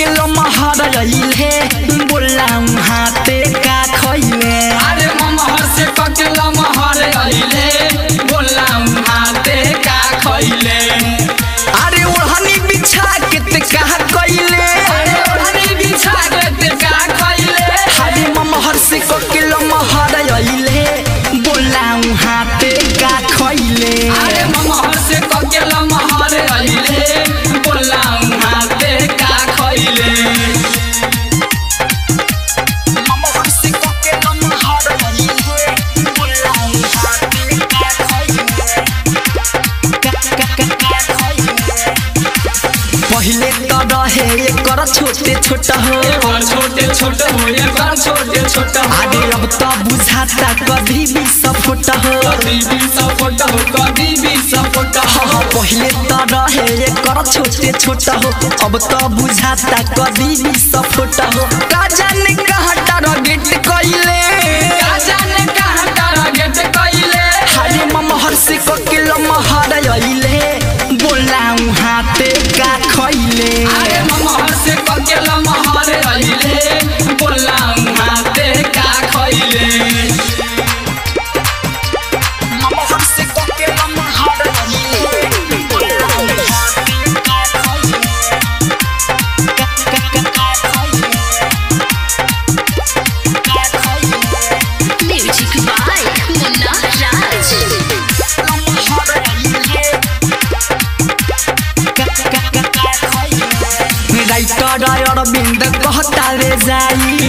के लमहर रहिले बोलाऊं हाथे का खइले। अरे ममहर से के लमहर रहिले बोलाऊं हाथे का खइले। अरे ओढ़नी बिछा के ते का कइले। अरे ओढ़नी बिछा के ते का खइले। अरे ममहर से के लमहर रहिले बोलाऊं हाथे का खइले। अरे ममहर से के लमहर रहिले बोलाऊं हाथे का खइले। पहले तो रहे एकर छोटे छोटा हो छोटे छोटे हो एकर छोटे छोटे हो। आगे अब तो बुझाता कभी भी सपोर्ट हो कभी भी सपोर्ट हो कभी भी सपोर्ट हो। पहले तो रहे एकर छोटे छोटा हो अब तो बुझाता कभी भी सपोर्ट हो। का जाने कहाँ टारगेट कइले। का जाने कहाँ टारगेट कइले। हाय ममहर से के लमहर रहिले बोलाऊं हाथे का खइले। अरे ममहर से के लमहर रहिले बोलाऊं हाथे का खइले। ममहर से के लमहर रहिले बोलाऊं हाथे का खइले। Music by Munna Raj. Writer Arvind कहता रे जाई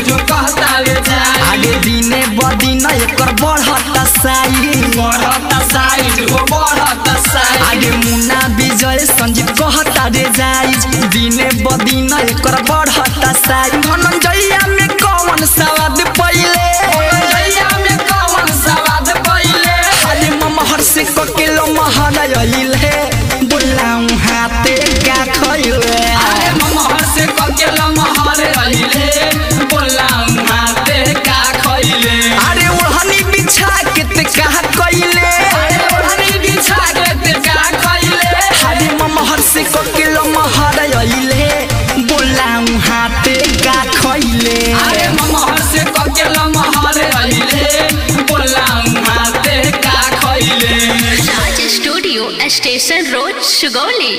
जो कहता रे जाई। आगे दिने बदिन एकर बढ़ता साई बढ़ता साइज हो बढ़ता साइज। आगे मुन्ना विजय संजीव कहता रे जाई दिने बदिन एकर बढ़ता साई। धनंजया में कौन स्वाद पइले। धनंजया में कौन स्वाद पइले। हाय ममहर से के लमहर रहिले बोलाऊं हाथे का खइले। अरे ममहर से के लमहर रहिले बोलाऊं हाथे का खइले। अरे ओढ़नी बिछा के ते का कइले। अरे ओढ़नी बिछा के ते का खइले। हाय ममहर से के लमहर रहिले बोलाऊं हाथे का खइले। अरे ममहर से के लमहर रहिले बोलाऊं हाथे का खइले। राज स्टूडियो स्टेशन रोड सुगौली।